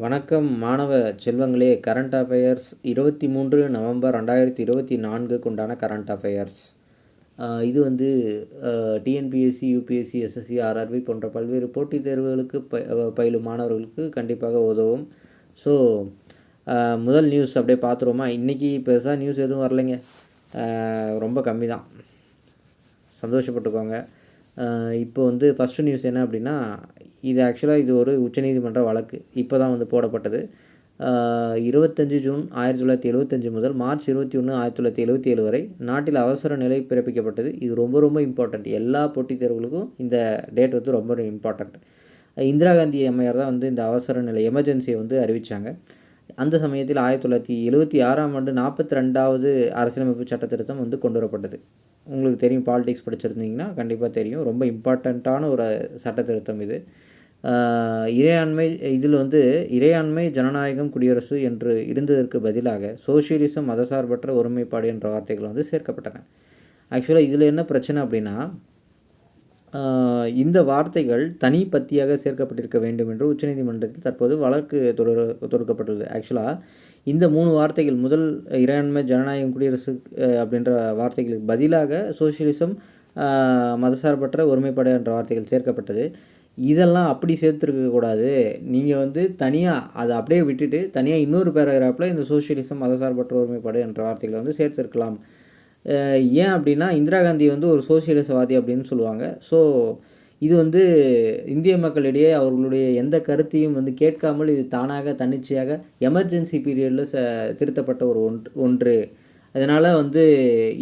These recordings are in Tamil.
வணக்கம் மாணவ செல்வங்களே. கரண்ட் அஃபேர்ஸ் 23 நவம்பர் 2024 உண்டான கரண்ட் அஃபேர்ஸ். இது வந்து டிஎன்பிஎஸ்சி, யூபிஎஸ்சி, எஸ்எஸ்சி, ஆர்ஆர்பி போன்ற பல்வேறு போட்டித் தேர்வுகளுக்கு பயிலும் மாணவர்களுக்கு கண்டிப்பாக உதவும். ஸோ முதல் நியூஸ் அப்படியே பார்த்துருவோமா? இன்றைக்கி பெருசாக நியூஸ் எதுவும் வரலைங்க, ரொம்ப கம்மி தான், சந்தோஷப்பட்டுக்கோங்க. இப்போ வந்து ஃபஸ்ட்டு நியூஸ் என்ன அப்படின்னா, இது ஆக்சுவலாக இது ஒரு உச்சநீதிமன்ற வழக்கு இப்போ தான் வந்து போடப்பட்டது. 25 ஜூன் 1975 முதல் மார்ச் 21 1977 வரை நாட்டில் அவசர நிலை பிறப்பிக்கப்பட்டது. இது ரொம்ப ரொம்ப இம்பார்ட்டண்ட். எல்லா போட்டித் தேர்வுகளுக்கும் இந்த டேட் வந்து ரொம்ப இம்பார்ட்டண்ட். இந்திரா காந்தி அம்மையார் தான் வந்து இந்த அவசர நிலை எமர்ஜென்சியை வந்து அறிவித்தாங்க. அந்த சமயத்தில் 1976ஆம் ஆண்டு 42வது அரசியலமைப்பு சட்ட திருத்தம் வந்து கொண்டு வரப்பட்டது. உங்களுக்கு தெரியும், பாலிடிக்ஸ் படிச்சிருந்தீங்கன்னா கண்டிப்பாக தெரியும். ரொம்ப இம்பார்ட்டண்ட்டான ஒரு சட்ட திருத்தம் இது. இறையாண்மை, இதில் வந்து இறையாண்மை, ஜனநாயகம், குடியரசு என்று இருந்ததற்கு பதிலாக சோசியலிசம், மதசார்பற்ற ஒருமைப்பாடு என்ற வார்த்தைகள் வந்து சேர்க்கப்பட்டன. ஆக்சுவலாக இதில் என்ன பிரச்சனை அப்படின்னா, இந்த வார்த்தைகள் தனி பத்தியாக சேர்க்கப்பட்டிருக்க வேண்டும் என்று உச்சநீதிமன்றத்தில் தற்போது வழக்கு தொடுக்கப்பட்டுள்ளது. ஆக்சுவலாக இந்த 3 வார்த்தைகள், முதல் இறையாண்மை, ஜனநாயகம், குடியரசு அப்படின்ற வார்த்தைகளுக்கு பதிலாக சோசியலிசம், மதசார்பற்ற ஒருமைப்பாடு என்ற வார்த்தைகள் சேர்க்கப்பட்டது. இதெல்லாம் அப்படி சேர்த்துருக்கக்கூடாது. நீங்கள் வந்து தனியாக அதை அப்படியே விட்டுட்டு தனியாக இன்னொரு பேராகிராஃபில் இந்த சோசியலிசம், மதசார்பற்ற ஒருமைப்பாடு என்ற வார்த்தைகளை வந்து சேர்த்துருக்கலாம். ஏன் அப்படின்னா, இந்திரா காந்தி வந்து ஒரு சோசியலிசவாதி அப்படின்னு சொல்லுவாங்க. ஸோ இது வந்து இந்திய மக்களிடையே அவர்களுடைய எந்த கருத்தையும் வந்து கேட்காமல் இது தானாக தன்னிச்சையாக எமர்ஜென்சி பீரியடில் திருத்தப்பட்ட ஒரு ஒன்று. அதனால் வந்து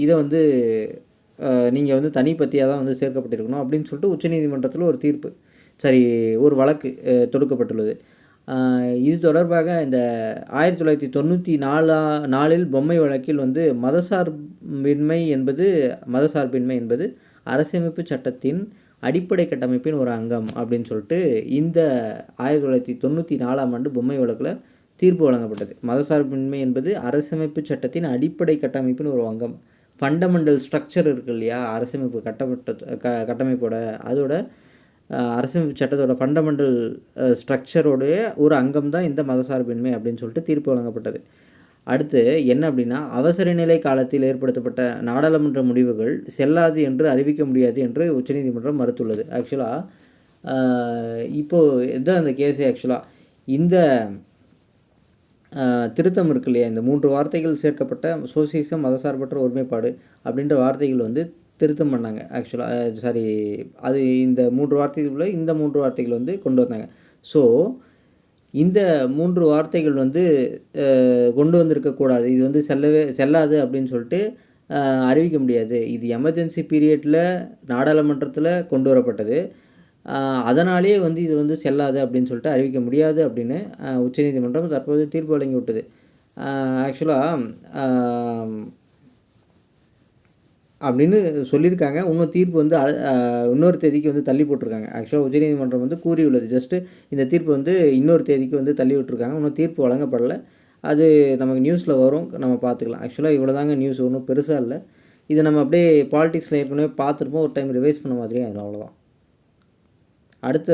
இதை வந்து நீங்கள் வந்து தனிப்பத்தியாக தான் வந்து சேர்க்கப்பட்டிருக்கணும் அப்படின்னு சொல்லிட்டு உச்சநீதிமன்றத்தில் ஒரு தீர்ப்பு, ஒரு வழக்கு தொடுக்கப்பட்டுள்ளது. இது தொடர்பாக இந்த 1994 பொம்மை வழக்கில் வந்து மதசார்பின்மை என்பது அரசியலமைப்பு சட்டத்தின் அடிப்படை கட்டமைப்பின் ஒரு அங்கம் அப்படின்னு சொல்லிட்டு இந்த 1994ஆம் ஆண்டு பொம்மை வழக்கில் தீர்ப்பு வழங்கப்பட்டது. மதசார்பின்மை என்பது அரசியலமைப்பு சட்டத்தின் அடிப்படை கட்டமைப்பின் ஒரு அங்கம். ஃபண்டமெண்டல் ஸ்ட்ரக்சர் இருக்குது இல்லையா, அரசியலமைப்பு கட்டமைப்போட, அதோட அரசியலமைப்பு சட்டத்தோட ஃபண்டமெண்டல் ஸ்ட்ரக்சரோடைய ஒரு அங்கம் தான் இந்த மதசார்பின்மை அப்படின்னு சொல்லிட்டு தீர்ப்பு வழங்கப்பட்டது. அடுத்து என்ன அப்படின்னா, அவசர நிலை காலத்தில் ஏற்படுத்தப்பட்ட நாடாளுமன்ற முடிவுகள் செல்லாது என்று அறிவிக்க முடியாது என்று உச்சநீதிமன்றம் மறுத்துள்ளது. ஆக்சுவலாக இப்போது இதுதான் அந்த கேஸே. ஆக்சுவலாக இந்த திருத்தம் இருக்கு இல்லையா, இந்த 3 வார்த்தைகள் சேர்க்கப்பட்ட சோசியலிசம், மதசார்பற்ற ஒருமைப்பாடு அப்படின்ற வார்த்தைகள் வந்து திருத்தம் பண்ணாங்க. ஆக்சுவலாக அது இந்த 3 வார்த்தைகள் வந்து கொண்டு வந்தாங்க. ஸோ இந்த 3 வார்த்தைகள் வந்து கொண்டு வந்திருக்கக்கூடாது, இது வந்து செல்லாது அப்படின்னு சொல்லிட்டு அறிவிக்க முடியாது. இது எமர்ஜென்சி பீரியடில் நாடாளுமன்றத்தில் கொண்டு வரப்பட்டது, அதனாலே வந்து இது வந்து செல்லாது அப்படின்னு சொல்லிட்டு அறிவிக்க முடியாது அப்படின்னு உச்சநீதிமன்றம் தற்போது தீர்ப்பு வழங்கி விட்டது. ஆக்சுவலாக அப்படின்னு சொல்லியிருக்காங்க. இன்னும் தீர்ப்பு வந்து இன்னொரு தேதிக்கு வந்து தள்ளி போட்டிருக்காங்க. ஆக்சுவலாக உச்சநீதிமன்றம் வந்து கூறியுள்ளது, ஜஸ்ட்டு இந்த தீர்ப்பு வந்து இன்னொரு தேதிக்கு வந்து தள்ளி விட்டுருக்காங்க. இன்னும் தீர்ப்பு வழங்கப்படலை. அது நமக்கு நியூஸில் வரும், நம்ம பார்த்துக்கலாம். ஆக்சுவலாக இவ்வளோ தாங்க நியூஸ், ஒன்றும் பெருசாக இல்லை. இதை நம்ம அப்படியே பாலிடிக்ஸில் ஏற்கனவே பார்த்துருப்போம், ஒரு டைம் ரிவைஸ் பண்ண மாதிரியும் ஆயிடும், அவ்வளோதான். அடுத்த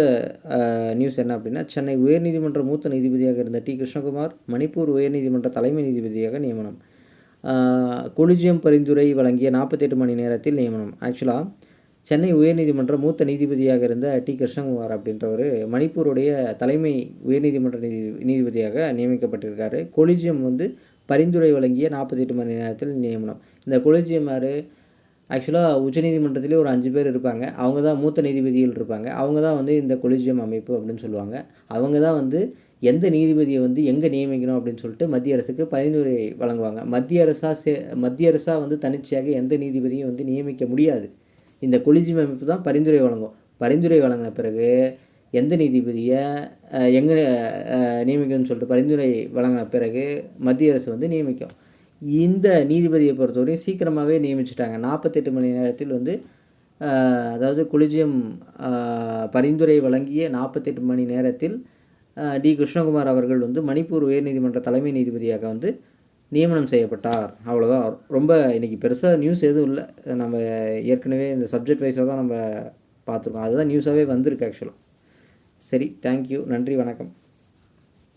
நியூஸ் என்ன அப்படின்னா, சென்னை உயர்நீதிமன்ற மூத்த நீதிபதியாக இருந்த டி. கிருஷ்ணகுமார் மணிப்பூர் உயர்நீதிமன்ற தலைமை நீதிபதியாக நியமனம். கொலிஜியம் பரிந்துரை வழங்கிய 48 மணி நேரத்தில் நியமனம். ஆக்சுவலாக சென்னை உயர்நீதிமன்ற மூத்த நீதிபதியாக இருந்த டி. கிருஷ்ணகுமார் அப்படின்றவர் மணிப்பூருடைய தலைமை உயர்நீதிமன்ற நீதிபதியாக நியமிக்கப்பட்டிருக்காரு. கொலிஜியம் வந்து பரிந்துரை வழங்கிய 48 மணி நேரத்தில் நியமனம். இந்த கொலிஜியம் யார்? ஆக்சுவலாக உச்சநீதிமன்றத்திலே ஒரு 5 பேர் இருப்பாங்க. அவங்க தான் மூத்த நீதிபதிகள் இருப்பாங்க. அவங்க தான் வந்து இந்த கொலிஜியம் அமைப்பு அப்படின்னு சொல்லுவாங்க. அவங்க தான் வந்து எந்த நீதிபதியை வந்து எங்கே நியமிக்கணும் அப்படின்னு சொல்லிட்டு மத்திய அரசுக்கு பரிந்துரை வழங்குவாங்க. மத்திய அரசாக வந்து தனிச்சையாக எந்த நீதிபதியும் வந்து நியமிக்க முடியாது. இந்த கொலிஜியம் அமைப்பு தான் பரிந்துரை வழங்கும். பரிந்துரை வழங்கின பிறகு எந்த நீதிபதியை எங்கே நியமிக்கணும்னு சொல்லிட்டு பரிந்துரை வழங்கின பிறகு மத்திய அரசு வந்து நியமிக்கும். இந்த நீதிபதியை பொறுத்தவரையும் சீக்கிரமாகவே நியமிச்சிட்டாங்க. 48 மணி நேரத்தில் வந்து, அதாவது கொலிஜியம் பரிந்துரை வழங்கிய 48 மணி நேரத்தில் டி. கிருஷ்ணகுமார் அவர்கள் வந்து மணிப்பூர் உயர்நீதிமன்ற தலைமை நீதிபதியாக வந்து நியமனம் செய்யப்பட்டார். அவ்வளோதான். ரொம்ப இன்றைக்கி பெருசாக நியூஸ் எதுவும் இல்லை. நம்ம ஏற்கனவே இந்த சப்ஜெக்ட் வைஸாக தான் நம்ம பார்த்துருக்கோம். அதுதான் நியூஸாகவே வந்திருக்கு ஆக்சுவலாக. சரி, தேங்க்யூ, நன்றி, வணக்கம்.